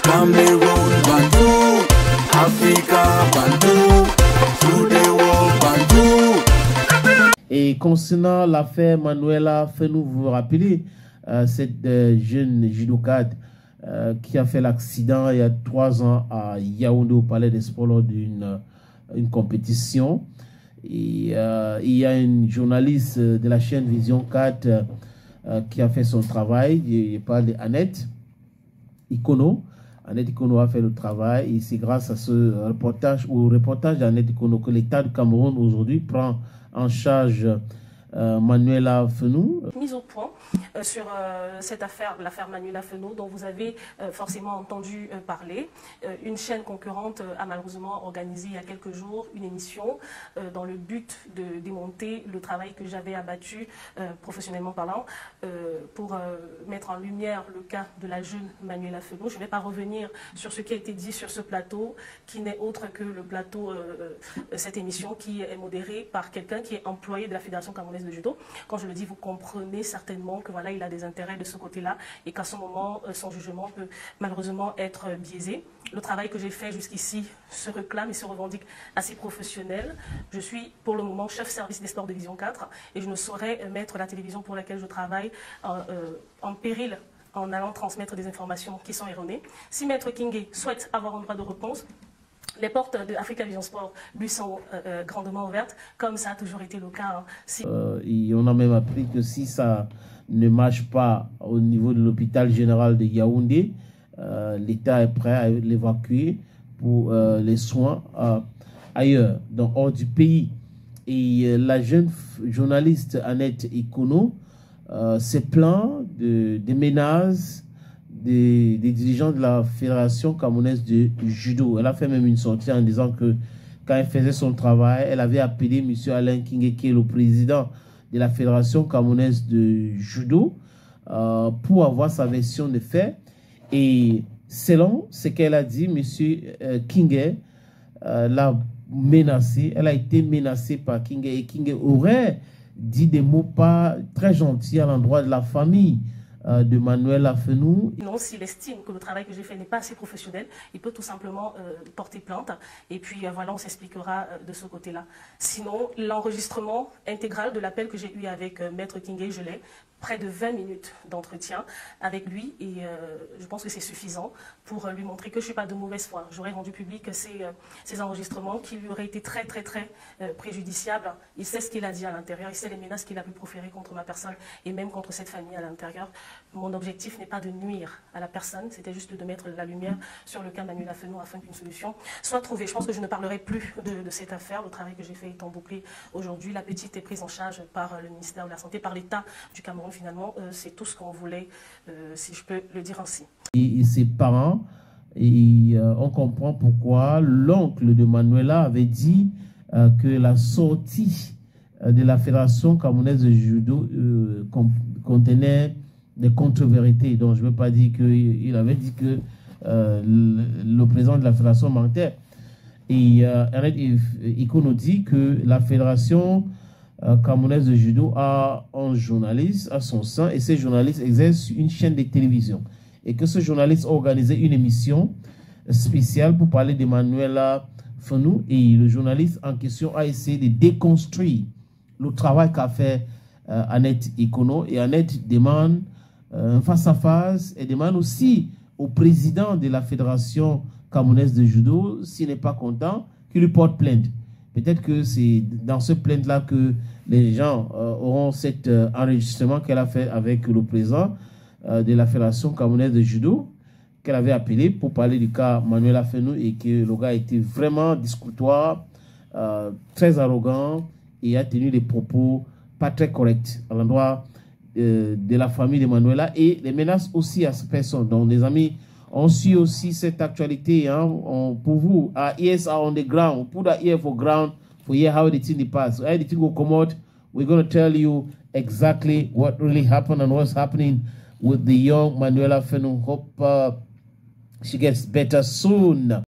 Cameroon, Bandou, Africa, Bandou, through the world, Bandou. Et concernant l'affaire Manuela Fenou, vous vous rappelez, cette jeune judokate qui a fait l'accident il y a 3 ans à Yaoundé au Palais des Sports lors d'une compétition. Et il y a une journaliste de la chaîne Vision 4 qui a fait son travail. Je parle d'Annette Ikono. Annette Ikono a fait le travail et c'est grâce à ce reportage, au reportage d'Annette Ikono, que l'État du Cameroun aujourd'hui prend en charge Manuela Fenou. Mise au point sur cette affaire, l'affaire Manuela Fenou, dont vous avez forcément entendu parler. Une chaîne concurrente a malheureusement organisé il y a quelques jours une émission dans le but de démonter le travail que j'avais abattu, professionnellement parlant, pour mettre en lumière le cas de la jeune Manuela Fenou. Je ne vais pas revenir sur ce qui a été dit sur ce plateau, qui n'est autre que le plateau, cette émission qui est modérée par quelqu'un qui est employé de la Fédération camerounaise de judo. Quand je le dis, vous comprenez certainement que voilà, il a des intérêts de ce côté-là et qu'à ce moment, son jugement peut malheureusement être biaisé. Le travail que j'ai fait jusqu'ici se réclame et se revendique assez professionnel. Je suis pour le moment chef service des sports de Vision 4 et je ne saurais mettre la télévision pour laquelle je travaille en péril en allant transmettre des informations qui sont erronées. Si Maître Kingé souhaite avoir un droit de réponse, les portes de Africa Vision Sport lui sont grandement ouvertes, comme ça a toujours été le cas. Et on a même appris que si ça ne marche pas au niveau de l'hôpital général de Yaoundé, l'État est prêt à l'évacuer pour les soins ailleurs, donc hors du pays. Et la jeune journaliste Annette Ikono s'est plaint des menaces des dirigeants de la Fédération camerounaise de judo. Elle a fait même une sortie en disant que quand elle faisait son travail, elle avait appelé M. Alain Kingé, qui est le président de la Fédération camerounaise de judo, pour avoir sa version des faits. Et selon ce qu'elle a dit, M. Kingé l'a menacé. Elle a été menacée par Kingé et Kingé aurait dit des mots pas très gentils à l'endroit de la famille de Manuela Fenou. Non, s'il estime que le travail que j'ai fait n'est pas assez professionnel, il peut tout simplement porter plainte. Et puis voilà, on s'expliquera de ce côté-là. Sinon, l'enregistrement intégral de l'appel que j'ai eu avec Maître Kingé, je l'ai. Près de 20 minutes d'entretien avec lui et je pense que c'est suffisant pour lui montrer que je ne suis pas de mauvaise foi. J'aurais rendu public ces enregistrements qui lui auraient été très préjudiciables. Il sait ce qu'il a dit à l'intérieur, il sait les menaces qu'il a pu proférer contre ma personne et même contre cette famille à l'intérieur. Mon objectif n'est pas de nuire à la personne, c'était juste de mettre la lumière sur le cas Manuela Fenou afin qu'une solution soit trouvée. Je pense que je ne parlerai plus de cette affaire, le travail que j'ai fait étant bouclé aujourd'hui. La petite est prise en charge par le ministère de la Santé, par l'État du Cameroun. Finalement, c'est tout ce qu'on voulait, si je peux le dire ainsi. Et ses parents, on comprend pourquoi l'oncle de Manuela avait dit que la sortie de la Fédération camerounaise de judo contenait des contre-vérités. Donc, je ne veux pas dire qu'il avait dit que le président de la Fédération mentait. Et Ikono dit que la Fédération camerounaise de judo a un journaliste à son sein et ces journalistes exercent une chaîne de télévision et que ce journaliste a organisé une émission spéciale pour parler de Manuela Fenou et le journaliste en question a essayé de déconstruire le travail qu'a fait Annette Ikono et Annette demande face à face et demande aussi au président de la Fédération camerounaise de judo, s'il n'est pas content, qu'il lui porte plainte. Peut-être que c'est dans ce plainte-là que les gens auront cet enregistrement qu'elle a fait avec le président de la Fédération camerounaise de judo, qu'elle avait appelé pour parler du cas Manuela Fenou et que le gars était vraiment discutoire, très arrogant et a tenu des propos pas très corrects à l'endroit de la famille de Manuela et les menaces aussi à cette personne. Donc les amis, on suit aussi cette actualité hein, pour vous. Our ears are on the ground. Put our ear for ground for hear how the thing pass. So how the thing will come out, we're going to tell you exactly what really happened and what's happening with the young Manuela Fenou. Hope she gets better soon.